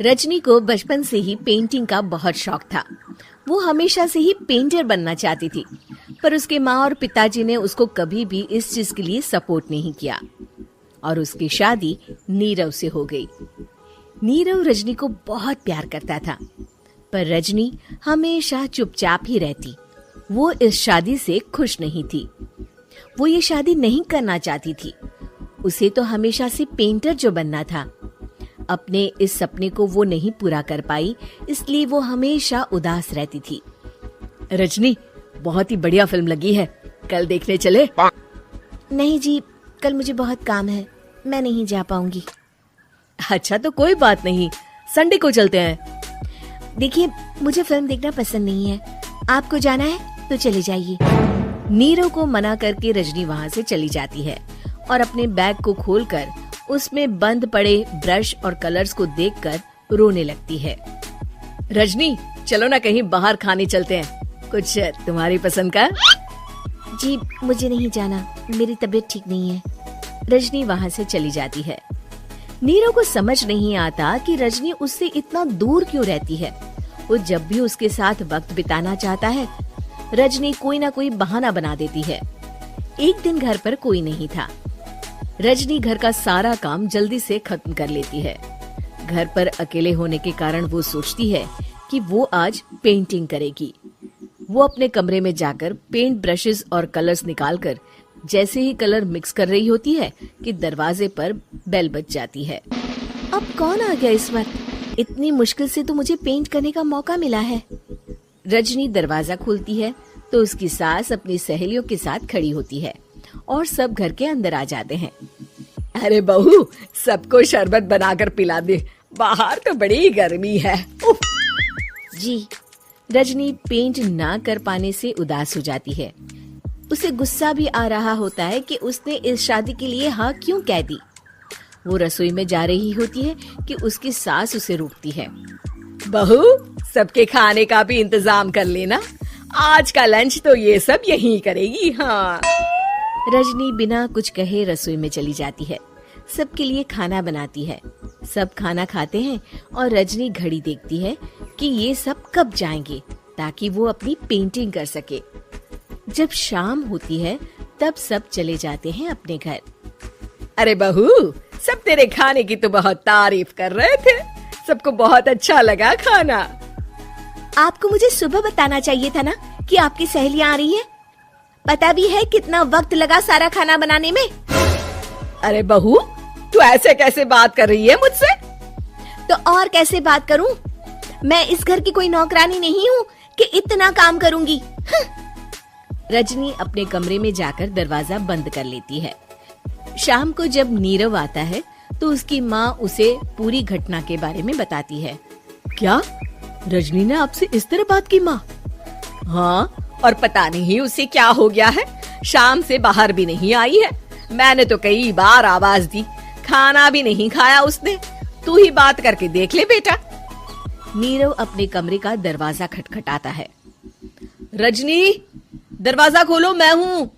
रजनी को बचपन से ही पेंटिंग का बहुत शौक था। वो हमेशा से ही पेंटर बनना चाहती थी, पर उसके माँ और पिताजी ने उसको कभी भी इस चीज के लिए सपोर्ट नहीं किया और उसकी शादी नीरव से हो गई। नीरव रजनी को बहुत प्यार करता था, पर रजनी हमेशा चुपचाप ही रहती। वो इस शादी से खुश नहीं थी। वो ये शादी नहीं करना चाहती थी। उसे तो हमेशा से पेंटर जो बनना था। अपने इस सपने को वो नहीं पूरा कर पाई, इसलिए वो हमेशा उदास रहती थी। रजनी, बहुत ही बढ़िया फिल्म लगी है, कल देखने चले? नहीं जी, कल मुझे बहुत काम है, मैं नहीं जा पाऊंगी। अच्छा तो कोई बात नहीं, संडे को चलते हैं। देखिए, मुझे फिल्म देखना पसंद नहीं है, आपको जाना है तो चले जाइए। नीरव को मना करके रजनी वहाँ से चली जाती है और अपने बैग को खोलकर उसमें बंद पड़े ब्रश और कलर्स को देखकर रोने लगती है। रजनी, चलो ना कहीं बाहर खाने चलते हैं, कुछ तुम्हारी पसंद का। जी मुझे नहीं जाना, मेरी तबीयत ठीक नहीं है। रजनी वहाँ से चली जाती है। नीरव को समझ नहीं आता कि रजनी उससे इतना दूर क्यों रहती है। वो जब भी उसके साथ वक्त बिताना चाहता है, रजनी कोई ना कोई बहाना बना देती है। एक दिन घर पर कोई नहीं था। रजनी घर का सारा काम जल्दी से खत्म कर लेती है। घर पर अकेले होने के कारण वो सोचती है कि वो आज पेंटिंग करेगी। वो अपने कमरे में जाकर पेंट ब्रशेस और कलर्स निकालकर जैसे ही कलर मिक्स कर रही होती है कि दरवाजे पर बेल बज जाती है। अब कौन आ गया इस वक्त? इतनी मुश्किल से तो मुझे पेंट करने का मौका मिला है। रजनी दरवाजा खोलती है तो उसकी सास अपनी सहेलियों के साथ खड़ी होती है और सब घर के अंदर आ जाते हैं। अरे बहू, सबको शरबत बनाकर पिला दे, बाहर तो बड़ी गर्मी है। जी। रजनी पेंट ना कर पाने से उदास हो जाती है। उसे गुस्सा भी आ रहा होता है कि उसने इस शादी के लिए हाँ क्यों कह दी। वो रसोई में जा रही होती है कि उसकी सास उसे रोकती है। बहू, सबके खाने का भी इंतजाम कर लेना, आज का लंच तो ये सब यहीं करेगी। हाँ। रजनी बिना कुछ कहे रसोई में चली जाती है। सबके लिए खाना बनाती है। सब खाना खाते हैं और रजनी घड़ी देखती है कि ये सब कब जाएंगे ताकि वो अपनी पेंटिंग कर सके। जब शाम होती है तब सब चले जाते हैं अपने घर। अरे बहू, सब तेरे खाने की तो बहुत तारीफ कर रहे थे, सबको बहुत अच्छा लगा खाना। आपको मुझे सुबह बताना चाहिए था ना कि आपकी सहेलियां आ रही हैं। पता भी है कितना वक्त लगा सारा खाना बनाने में। अरे बहू, तू ऐसे कैसे बात कर रही है मुझसे? तो और कैसे बात करूं? मैं इस घर की कोई नौकरानी नहीं हूँ कि इतना काम करूंगी। रजनी अपने कमरे में जाकर दरवाजा बंद कर लेती है। शाम को जब नीरव आता है तो उसकी माँ उसे पूरी घटना के बारे में बताती है। क्या रजनी ने आपसे इस तरह बात की माँ? हाँ, और पता नहीं उसे क्या हो गया है, शाम से बाहर भी नहीं आई है। मैंने तो कई बार आवाज दी, खाना भी नहीं खाया उसने। तू ही बात करके देख ले बेटा। नीरव अपने कमरे का दरवाजा खटखटाता है। रजनी, दरवाजा खोलो, मैं हूँ।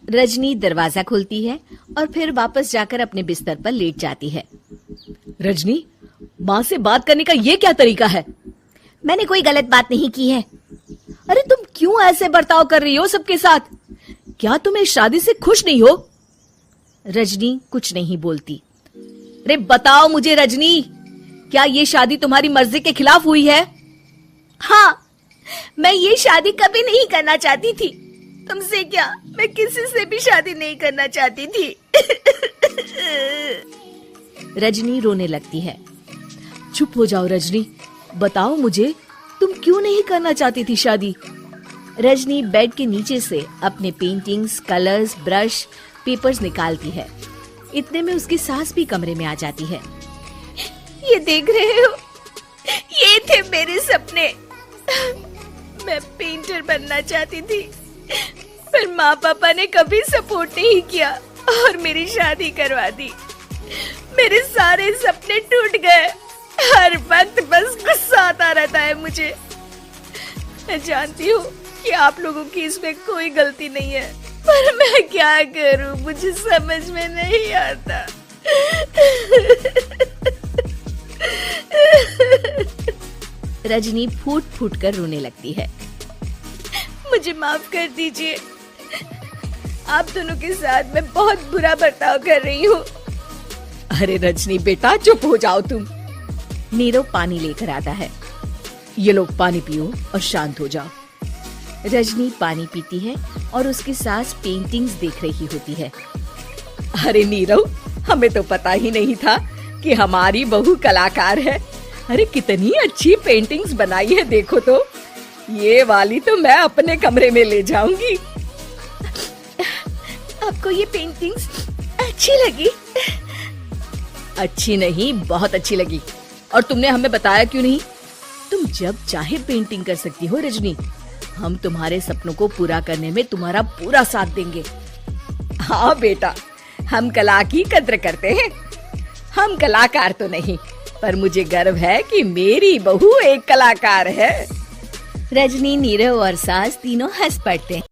रजनी दरवाजा खोलती है और फिर वापस जाकर अपने बिस्तर पर लेट जाती है। रजनी, माँ से बात करने का ये क्या तरीका है? मैंने कोई गलत बात नहीं की है। अरे तुम क्यों ऐसे बर्ताव कर रही हो सबके साथ? क्या तुम इस शादी से खुश नहीं हो? रजनी कुछ नहीं बोलती। अरे बताओ मुझे रजनी, क्या ये शादी तुम्हारी मर्जी के खिलाफ हुई है? हाँ, मैं ये शादी कभी नहीं करना चाहती थी। तुमसे क्या, मैं किसी से भी शादी नहीं करना चाहती थी। रजनी रोने लगती है। चुप हो जाओ रजनी, बताओ मुझे, तुम क्यों नहीं करना चाहती थी शादी? रजनी बेड के नीचे से अपने पेंटिंग्स, कलर्स, ब्रश, पेपर्स निकालती है। इतने में उसकी सास भी कमरे में आ जाती है। ये देख रहे हो, ये थे मेरे सपने। मैं पेंटर बनना चाहती थी, पर माँ पापा ने कभी सपोर्ट नहीं किया और मेरी शादी करवा दी। मेरे सारे सपने टूट गए। हर वक्त बस गुस्सा आता रहता है मुझे। मैं जानती हूँ कि आप लोगों की इसमें कोई गलती नहीं है, पर मैं क्या करूं, मुझे समझ में नहीं आता। रजनी फूट फूट कर रोने लगती है। मुझे माफ कर दीजिए, आप दोनों के साथ मैं बहुत बुरा बर्ताव कर रही हूँ। अरे रजनी बेटा चुप हो जाओ तुम। नीरव पानी लेकर आता है। ये लो पानी पियो और शांत हो जाओ। रजनी पानी पीती है और उसकी सास पेंटिंग्स देख रही होती है। अरे नीरव, हमें तो पता ही नहीं था कि हमारी बहू कलाकार है। अरे कितनी अच्छी पेंटिंग्स बनाई है, देखो तो। ये वाली तो मैं अपने कमरे में ले जाऊंगी। आपको ये पेंटिंग्स अच्छी लगी? अच्छी नहीं, बहुत अच्छी लगी। और तुमने हमें बताया क्यों नहीं? तुम जब चाहे पेंटिंग कर सकती हो रजनी। हम तुम्हारे सपनों को पूरा करने में तुम्हारा पूरा साथ देंगे। हाँ बेटा, हम कला की कद्र करते हैं। हम कलाकार तो नहीं, पर मुझे गर्व है कि मेरी बहू एक कलाकार है। रजनी, नीरव और सास तीनों हंस पड़ते हैं।